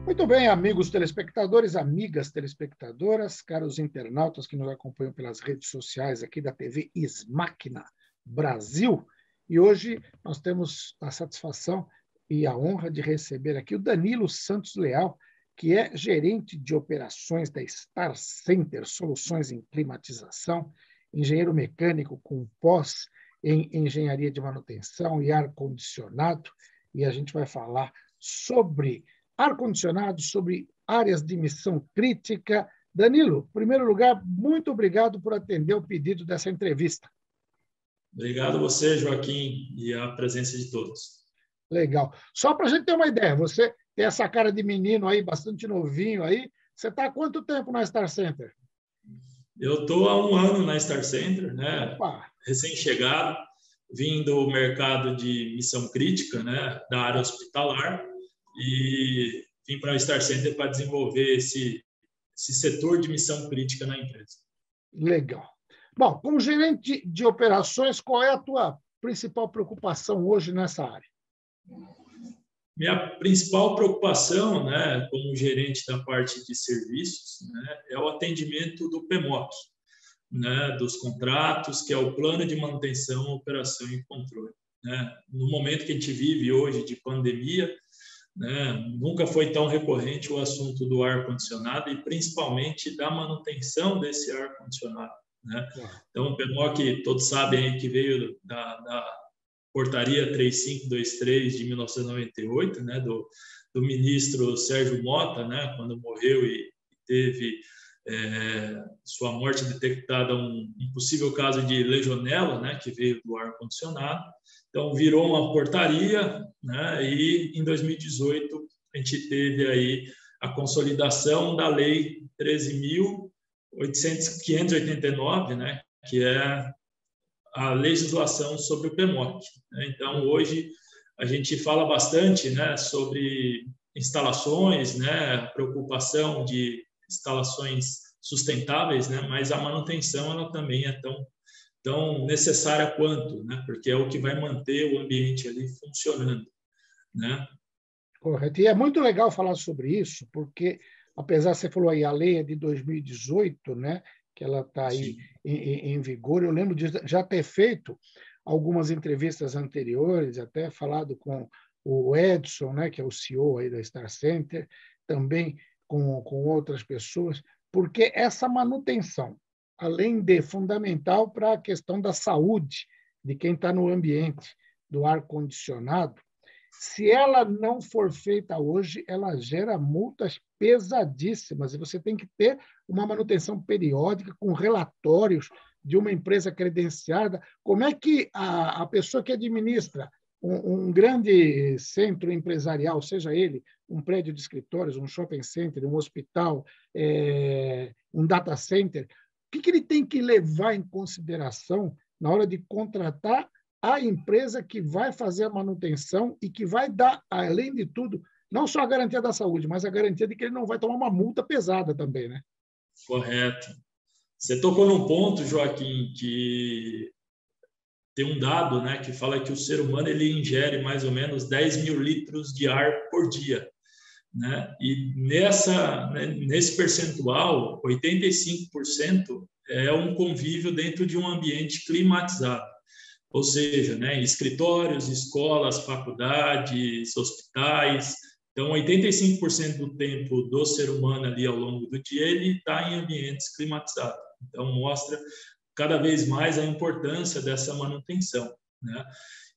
Muito bem, amigos telespectadores, amigas telespectadoras, caros internautas que nos acompanham pelas redes sociais aqui da TV Ismáquina Brasil. E hoje nós temos a satisfação e a honra de receber aqui o Danilo Santos Leal, que é gerente de operações da Star Center Soluções em Climatização, engenheiro mecânico com pós em engenharia de manutenção e ar-condicionado. E a gente vai falar sobre ar-condicionado, sobre áreas de missão crítica. Danilo, em primeiro lugar, muito obrigado por atender o pedido dessa entrevista. Obrigado a você, Joaquim, e a presença de todos. Legal. Só para a gente ter uma ideia, você tem essa cara de menino aí, bastante novinho aí. Você está há quanto tempo na Star Center? Eu estou há um ano na Star Center, né? Opa. Recém-chegado, vim do mercado de missão crítica, né? Da área hospitalar, e vim para a Star Center para desenvolver esse setor de missão crítica na empresa. Legal. Bom, como gerente de operações, qual é a tua principal preocupação hoje nessa área? Minha principal preocupação, né, como gerente da parte de serviços, né, é o atendimento do PMOC, né, dos contratos, que é o Plano de Manutenção, Operação e Controle. Né? No momento que a gente vive hoje de pandemia, né, nunca foi tão recorrente o assunto do ar-condicionado e principalmente da manutenção desse ar-condicionado. Né? Então, o PMOC, todos sabem aí que veio da Portaria 3523 de 1998, né, do ministro Sérgio Mota, né, quando morreu e teve sua morte detectada um possível caso de legionela, né, que veio do ar-condicionado. Então, virou uma portaria, né, e em 2018 a gente teve aí a consolidação da Lei 13.589, né, que é a legislação sobre o PMOC. Então, hoje, a gente fala bastante, né, sobre instalações, né, preocupação de instalações sustentáveis, né, mas a manutenção ela também é tão necessária quanto, né, porque é o que vai manter o ambiente ali funcionando. Né? Correto. E é muito legal falar sobre isso, porque, apesar, você falou aí, a lei é de 2018, né, que ela está aí em vigor. Eu lembro de já ter feito algumas entrevistas anteriores, até falado com o Edson, né, que é o CEO aí da Star Center, também com outras pessoas, porque essa manutenção, além de fundamental para a questão da saúde de quem está no ambiente, do ar-condicionado, se ela não for feita hoje, ela gera multas pesadíssimas e você tem que ter uma manutenção periódica com relatórios de uma empresa credenciada. Como é que a pessoa que administra um grande centro empresarial, seja ele um prédio de escritórios, um shopping center, um hospital, um data center, o que ele tem que levar em consideração na hora de contratar a empresa que vai fazer a manutenção e que vai dar, além de tudo, não só a garantia da saúde, mas a garantia de que ele não vai tomar uma multa pesada também, né? Correto. Você tocou num ponto, Joaquim, que tem um dado, né, que fala que o ser humano ele ingere mais ou menos 10 mil litros de ar por dia. Né? E nesse percentual, 85% é um convívio dentro de um ambiente climatizado. Ou seja, né, escritórios, escolas, faculdades, hospitais. Então, 85% do tempo do ser humano ali ao longo do dia, ele está em ambientes climatizados. Então, mostra cada vez mais a importância dessa manutenção. Né?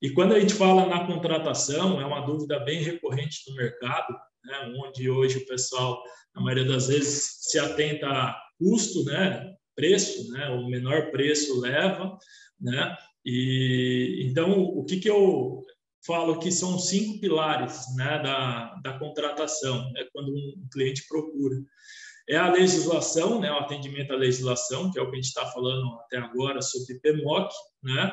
E quando a gente fala na contratação, é uma dúvida bem recorrente no mercado, né, onde hoje o pessoal, na maioria das vezes, se atenta a custo, né, preço, né, o menor preço leva, né? E então o que eu falo que são 5 pilares, né, da contratação, né, quando um cliente procura. É a legislação, né, o atendimento à legislação, que é o que a gente está falando até agora sobre PMOC, né?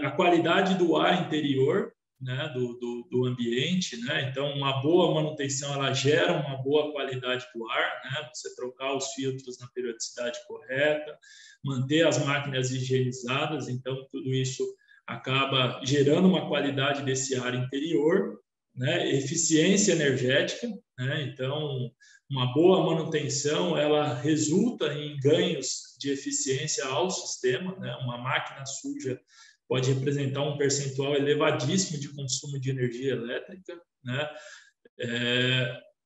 A qualidade do ar interior, né, do ambiente, né? Então, uma boa manutenção ela gera uma boa qualidade do ar, né? Você trocar os filtros na periodicidade correta, manter as máquinas higienizadas, então tudo isso acaba gerando uma qualidade desse ar interior, né? Eficiência energética, né? Então, uma boa manutenção, ela resulta em ganhos de eficiência ao sistema, né? Uma máquina suja pode representar um percentual elevadíssimo de consumo de energia elétrica, né?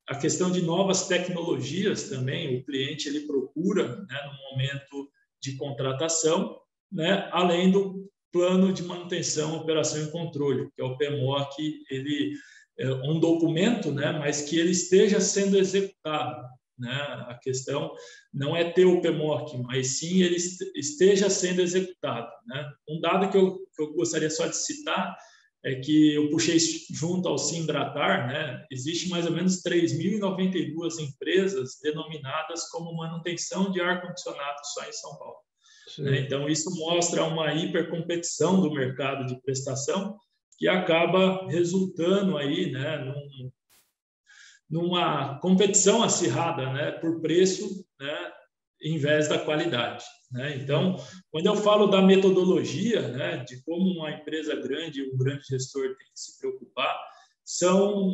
A questão de novas tecnologias também, o cliente ele procura, né, no momento de contratação, né, além do plano de manutenção, operação e controle, que é o PMOC, ele é um documento, né, mas que ele esteja sendo executado, né? A questão não é ter o PMOC, mas sim ele esteja sendo executado, né? Um dado que eu gostaria só de citar é que eu puxei junto ao Simbratar, né? Existe mais ou menos 3.092 empresas denominadas como manutenção de ar-condicionado só em São Paulo. Né? Então, isso mostra uma hipercompetição do mercado de prestação que acaba resultando aí, né, numa competição acirrada, né, por preço, né, em vez da qualidade, né? Então, quando eu falo da metodologia, né, de como uma empresa grande, um grande gestor tem que se preocupar, são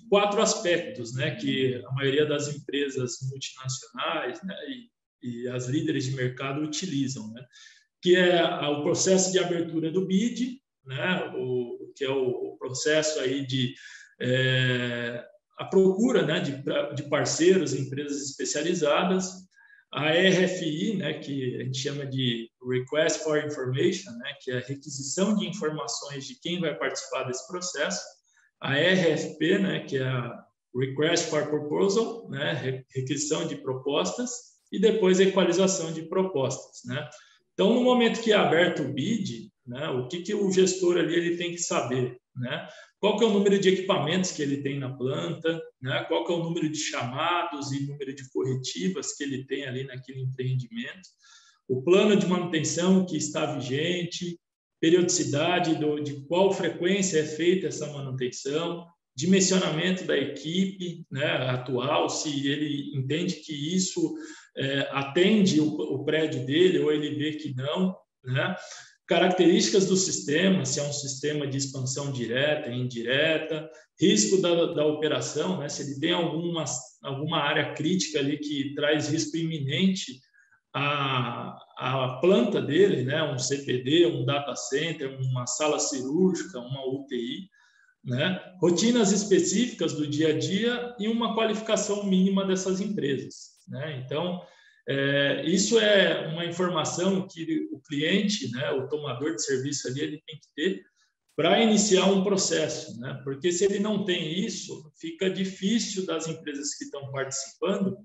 4 aspectos, né, que a maioria das empresas multinacionais, né, e as líderes de mercado utilizam, né, que é o processo de abertura do BID, né, que é o processo aí de a procura, né, de parceiros, empresas especializadas, a RFI, né, que a gente chama de Request for Information, né, que é a requisição de informações de quem vai participar desse processo, a RFP, né, que é a Request for Proposal, né, requisição de propostas, e depois a equalização de propostas, né. Então, no momento que é aberto o BID, né, o que o gestor ali ele tem que saber, né? Qual que é o número de equipamentos que ele tem na planta, né? Qual que é o número de chamados e número de corretivas que ele tem ali naquele empreendimento, o plano de manutenção que está vigente, periodicidade de qual frequência é feita essa manutenção, dimensionamento da equipe, né, atual, se ele entende que isso atende o prédio dele ou ele vê que não, né? Características do sistema, se é um sistema de expansão direta, indireta, risco da operação, né? Se ele tem alguma área crítica ali que traz risco iminente à planta dele, né? Um CPD, um data center, uma sala cirúrgica, uma UTI, né? Rotinas específicas do dia a dia e uma qualificação mínima dessas empresas, né? Então, isso é uma informação que o cliente, né, o tomador de serviço ali, ele tem que ter para iniciar um processo, né? Porque se ele não tem isso, fica difícil das empresas que estão participando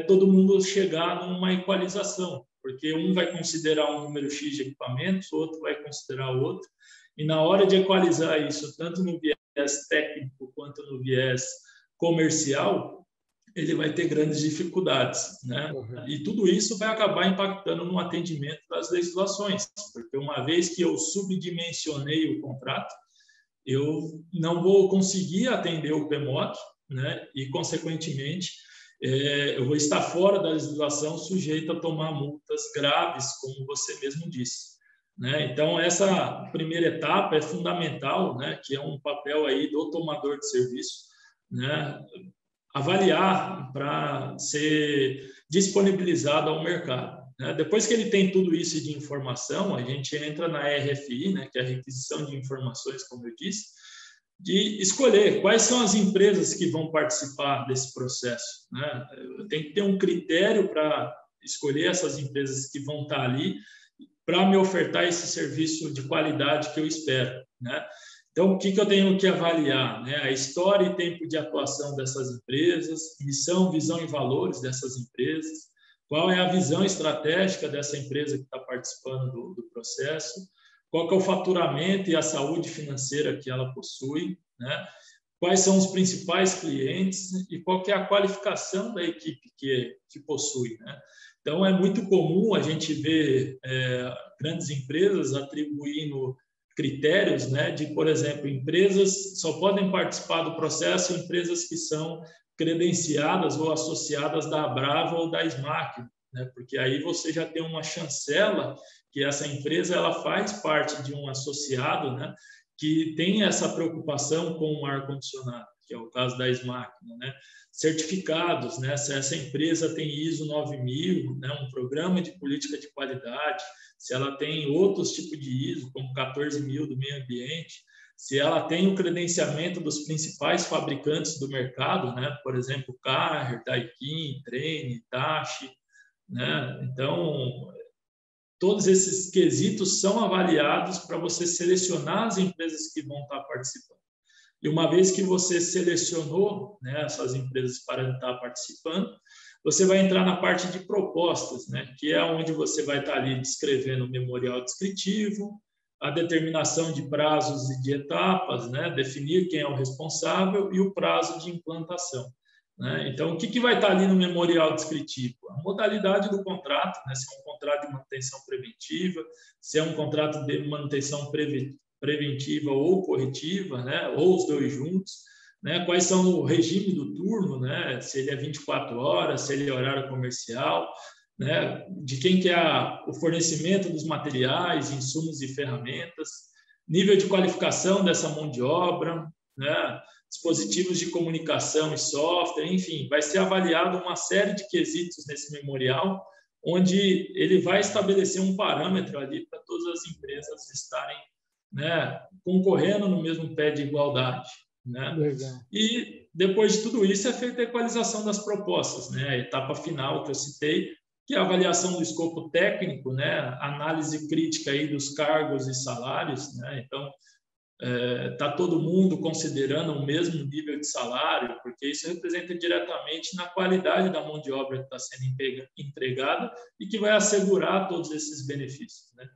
todo mundo chegar numa equalização, porque um vai considerar um número X de equipamentos, o outro vai considerar outro, e na hora de equalizar isso, tanto no viés técnico quanto no viés comercial, ele vai ter grandes dificuldades, né? Uhum. E tudo isso vai acabar impactando no atendimento das legislações, porque uma vez que eu subdimensionei o contrato, eu não vou conseguir atender o PMOC, né? E, consequentemente, eu vou estar fora da legislação, sujeito a tomar multas graves, como você mesmo disse, né? Então, essa primeira etapa é fundamental, né? Que é um papel aí do tomador de serviço, né? Avaliar para ser disponibilizado ao mercado, né? Depois que ele tem tudo isso de informação, a gente entra na RFI, né, que é a requisição de informações, como eu disse, de escolher quais são as empresas que vão participar desse processo, né? Eu tenho que ter um critério para escolher essas empresas que vão estar ali para me ofertar esse serviço de qualidade que eu espero, né? Então, o que eu tenho que avaliar, né? A história e tempo de atuação dessas empresas, missão, visão e valores dessas empresas, qual é a visão estratégica dessa empresa que está participando do processo, qual que é o faturamento e a saúde financeira que ela possui, né? Quais são os principais clientes e qual que é a qualificação da equipe que possui, né? Então, é muito comum a gente ver grandes empresas atribuindo critérios, né, de, por exemplo, empresas só podem participar do processo empresas que são credenciadas ou associadas da Abrava ou da SMAC, né, porque aí você já tem uma chancela que essa empresa ela faz parte de um associado, né, que tem essa preocupação com o ar-condicionado, que é o caso da Ismáquina, né? Certificados, né? Se essa empresa tem ISO 9000, né? Um programa de política de qualidade, se ela tem outros tipos de ISO, como 14000 do meio ambiente, se ela tem o credenciamento dos principais fabricantes do mercado, né? Por exemplo, Carrer, Daikin, Trane, Hitachi, né? Então, todos esses quesitos são avaliados para você selecionar as empresas que vão estar participando. E uma vez que você selecionou, né, essas empresas para estar participando, você vai entrar na parte de propostas, né, que é onde você vai estar ali descrevendo o memorial descritivo, a determinação de prazos e de etapas, né, definir quem é o responsável e o prazo de implantação. Né? Então, o que vai estar ali no memorial descritivo? A modalidade do contrato, né? Se é um contrato de manutenção preventiva, se é um contrato de manutenção preventiva ou corretiva, né? Ou os dois juntos, né? Quais são o regime do turno, né? Se ele é 24 horas, se ele é horário comercial, né? De quem que é o fornecimento dos materiais, insumos e ferramentas, nível de qualificação dessa mão de obra, né? Dispositivos de comunicação e software, enfim, vai ser avaliado uma série de quesitos nesse memorial, onde ele vai estabelecer um parâmetro ali para todas as empresas estarem, né, concorrendo no mesmo pé de igualdade. Né? Legal. E depois de tudo isso é feita a equalização das propostas, né? A etapa final que eu citei, que é a avaliação do escopo técnico, né? Análise crítica aí dos cargos e salários, né? Então, está todo mundo considerando o mesmo nível de salário, porque isso representa diretamente na qualidade da mão de obra que está sendo empregada e que vai assegurar todos esses benefícios. Né?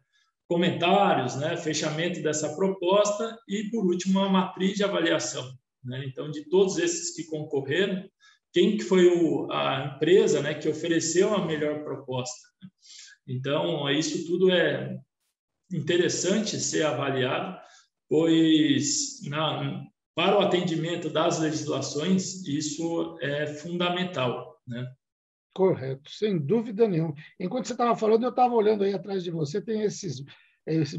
Comentários, né? Fechamento dessa proposta e, por último, uma matriz de avaliação. Né? Então, de todos esses que concorreram, quem que foi a empresa, né, que ofereceu a melhor proposta. Né? Então, isso tudo é interessante ser avaliado, pois para o atendimento das legislações, isso é fundamental. Né? Correto, sem dúvida nenhuma. Enquanto você estava falando, eu estava olhando aí atrás de você, tem esse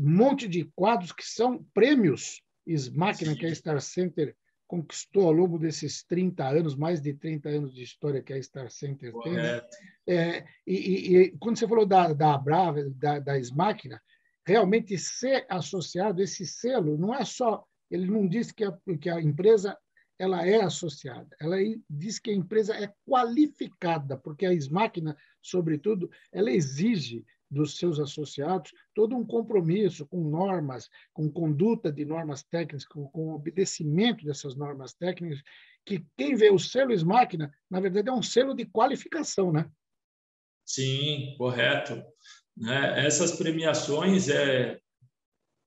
monte de quadros que são prêmios Ismáquina, que a Star Center conquistou ao longo desses 30 anos, mais de 30 anos de história que a Star Center tem. Né? E quando você falou da Brava, da Ismáquina, realmente ser associado, esse selo, não é só, ele não diz que a empresa ela é associada, ela diz que a empresa é qualificada, porque a Ismáquina, sobretudo, ela exige dos seus associados todo um compromisso com normas, com conduta de normas técnicas, com obedecimento dessas normas técnicas, que quem vê o selo Ismáquina, na verdade, é um selo de qualificação, né? Sim, correto. Né? Essas premiações é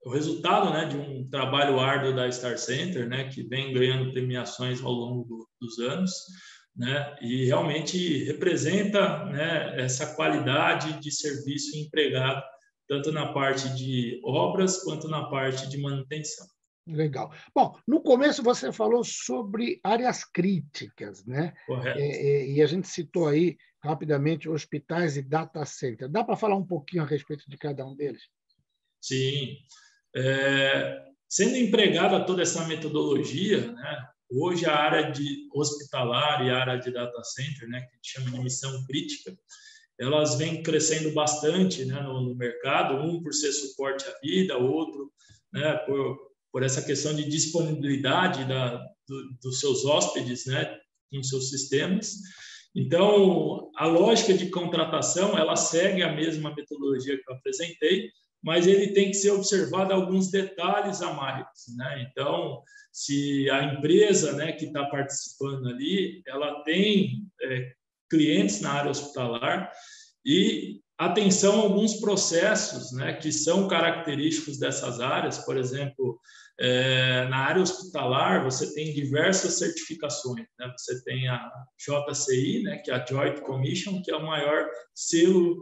o resultado, né, de um trabalho árduo da Star Center, né, que vem ganhando premiações ao longo dos anos, né, e realmente representa, né, essa qualidade de serviço empregado, tanto na parte de obras quanto na parte de manutenção. Legal. Bom, no começo você falou sobre áreas críticas, né? Correto. E a gente citou aí rapidamente hospitais e data center. Dá para falar um pouquinho a respeito de cada um deles? Sim. Sendo empregada toda essa metodologia, né? Hoje a área de hospitalar e a área de data center, né, que a gente chama de missão crítica, elas vêm crescendo bastante, né, no mercado, um por ser suporte à vida, outro, né, por essa questão de disponibilidade dos seus hóspedes, né, com seus sistemas. Então, a lógica de contratação, ela segue a mesma metodologia que eu apresentei, mas ele tem que ser observado alguns detalhes a mais. Né? Então, se a empresa, né, que está participando ali, ela tem clientes na área hospitalar e atenção a alguns processos, né, que são característicos dessas áreas. Por exemplo, na área hospitalar, você tem diversas certificações. Né? Você tem a JCI, né, que é a Joint Commission, que é o maior selo,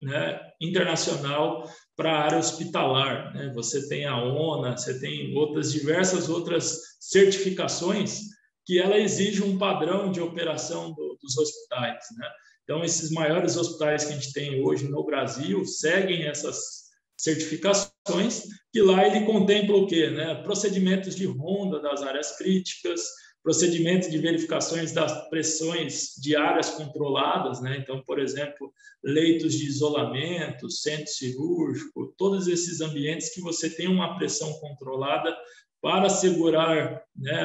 né, internacional para a área hospitalar. Né? Você tem a ONA, você tem diversas outras certificações que ela exige um padrão de operação dos hospitais. Né? Então, esses maiores hospitais que a gente tem hoje no Brasil seguem essas certificações, que lá ele contempla o quê? Né? Procedimentos de ronda das áreas críticas, procedimento de verificações das pressões de áreas controladas, né? Então, por exemplo, leitos de isolamento, centro cirúrgico, todos esses ambientes que você tem uma pressão controlada para assegurar, né,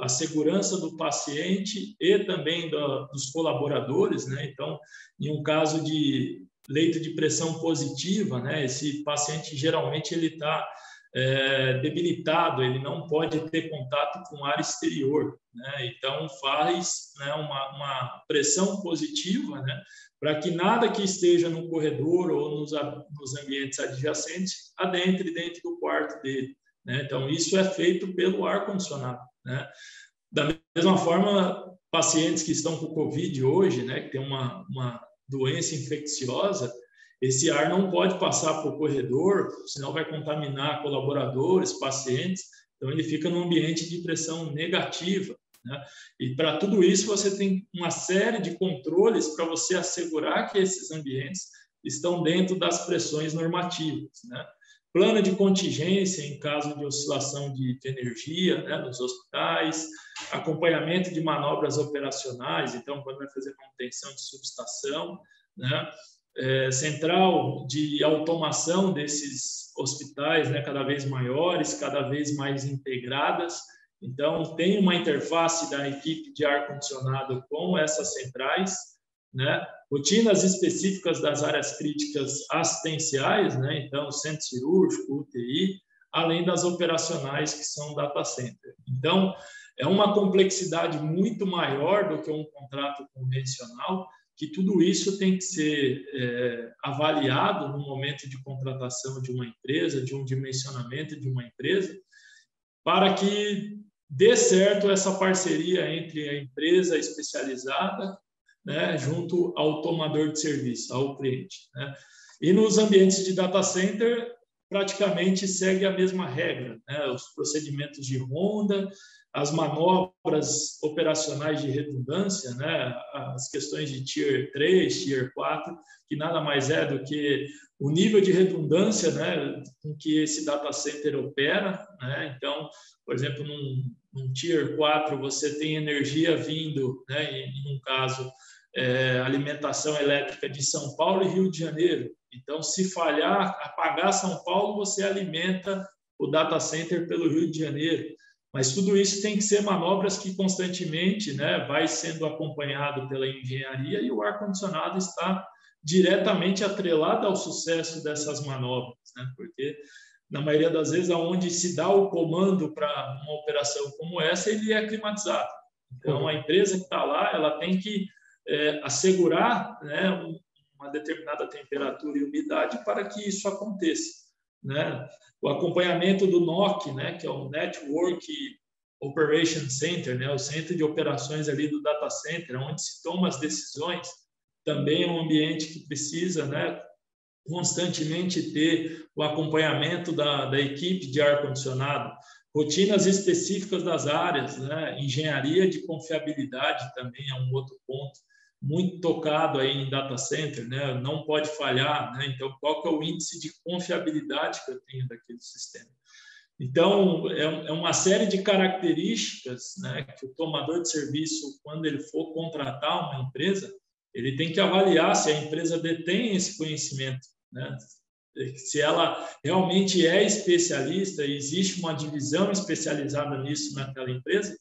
a segurança do paciente e também dos colaboradores, né? Então, em um caso de leito de pressão positiva, né, esse paciente geralmente ele está debilitado, ele não pode ter contato com ar exterior, né? Então faz, né, uma pressão positiva, né, para que nada que esteja no corredor ou nos ambientes adjacentes adentre dentro do quarto dele, né? Então isso é feito pelo ar condicionado, né? Da mesma forma, pacientes que estão com Covid hoje, né, que tem uma doença infecciosa, esse ar não pode passar para o corredor, senão vai contaminar colaboradores, pacientes. Então, ele fica num ambiente de pressão negativa, né? E para tudo isso, você tem uma série de controles para você assegurar que esses ambientes estão dentro das pressões normativas, né? Plano de contingência em caso de oscilação de energia, né, nos hospitais, acompanhamento de manobras operacionais, então, quando vai fazer manutenção de subestação, né? Central de automação desses hospitais, né, cada vez maiores, cada vez mais integradas. Então, tem uma interface da equipe de ar-condicionado com essas centrais, né? Rotinas específicas das áreas críticas assistenciais, né? Então, centro cirúrgico, UTI, além das operacionais que são data center. Então, é uma complexidade muito maior do que um contrato convencional, que tudo isso tem que ser avaliado no momento de contratação de uma empresa, de um dimensionamento de uma empresa, para que dê certo essa parceria entre a empresa especializada, né, junto ao tomador de serviço, ao cliente, né? E nos ambientes de data center, praticamente segue a mesma regra, né? Os procedimentos de ronda, as manobras operacionais de redundância, né? As questões de Tier 3, Tier 4, que nada mais é do que o nível de redundância, né, com que esse data center opera, né? Então, por exemplo, num Tier 4, você tem energia vindo, né, em um caso, alimentação elétrica de São Paulo e Rio de Janeiro. Então, se falhar, apagar São Paulo, você alimenta o data center pelo Rio de Janeiro. Mas tudo isso tem que ser manobras que constantemente, né, vai sendo acompanhado pela engenharia, e o ar-condicionado está diretamente atrelado ao sucesso dessas manobras, né? Porque, na maioria das vezes, onde se dá o comando para uma operação como essa, ele é climatizado. Então, a empresa que está lá, ela tem que assegurar, né, uma determinada temperatura e umidade para que isso aconteça, né? O acompanhamento do NOC, né, que é o Network Operation Center, né, o centro de operações ali do data center, onde se tomam as decisões, também é um ambiente que precisa, né, constantemente ter o acompanhamento da equipe de ar-condicionado, rotinas específicas das áreas, né, engenharia de confiabilidade também é um outro ponto muito tocado aí em data center, né? Não pode falhar, né? Então, qual que é o índice de confiabilidade que eu tenho daquele sistema? Então, é uma série de características, né, que o tomador de serviço, quando ele for contratar uma empresa, ele tem que avaliar se a empresa detém esse conhecimento, né? Se ela realmente é especialista, existe uma divisão especializada nisso naquela empresa,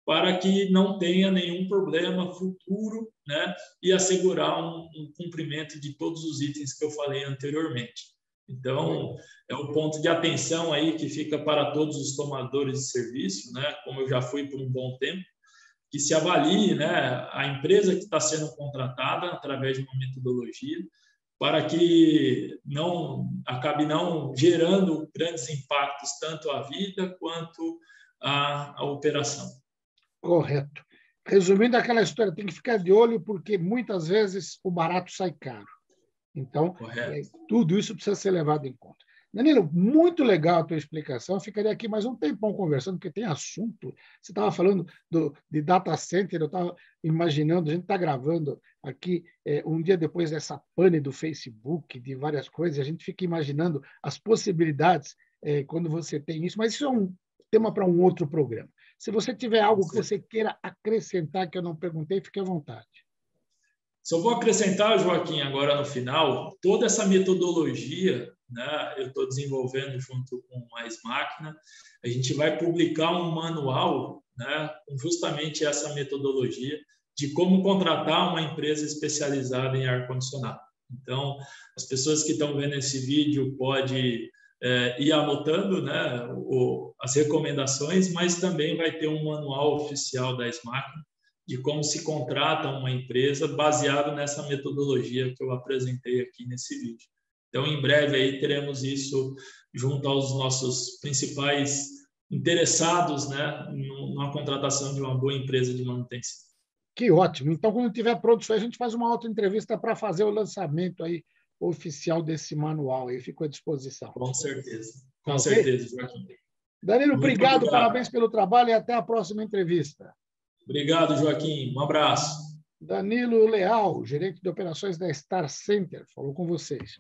para que não tenha nenhum problema futuro, né, e assegurar um cumprimento de todos os itens que eu falei anteriormente. Então, é o ponto de atenção aí que fica para todos os tomadores de serviço, né, como eu já fui por um bom tempo, que se avalie, né, a empresa que está sendo contratada através de uma metodologia, para que não acabe não gerando grandes impactos tanto à vida quanto à operação. Correto. Resumindo aquela história, tem que ficar de olho porque muitas vezes o barato sai caro. Então, tudo isso precisa ser levado em conta. Danilo, muito legal a tua explicação. Eu ficaria aqui mais um tempão conversando, porque tem assunto. Você estava falando de data center, eu estava imaginando, a gente está gravando aqui um dia depois dessa pane do Facebook, de várias coisas, a gente fica imaginando as possibilidades quando você tem isso, mas isso é um tema para um outro programa. Se você tiver algo que você queira acrescentar que eu não perguntei, fique à vontade. Só vou acrescentar, Joaquim, agora no final, toda essa metodologia, né, eu estou desenvolvendo junto com Mais Máquina. A gente vai publicar um manual, né, com justamente essa metodologia de como contratar uma empresa especializada em ar-condicionado. Então, as pessoas que estão vendo esse vídeo podem ir anotando, né, as recomendações, mas também vai ter um manual oficial da Máquina de como se contrata uma empresa baseado nessa metodologia que eu apresentei aqui nesse vídeo. Então, em breve aí teremos isso junto aos nossos principais interessados, né, na contratação de uma boa empresa de manutenção. Que ótimo. Então, quando estiver pronto, a gente faz uma outra entrevista para fazer o lançamento aí oficial desse manual. Aí fico à disposição. Com certeza. Com certeza, Joaquim. Danilo, obrigado, parabéns pelo trabalho e até a próxima entrevista. Obrigado, Joaquim. Um abraço. Danilo Leal, gerente de operações da Star Center, falou com vocês.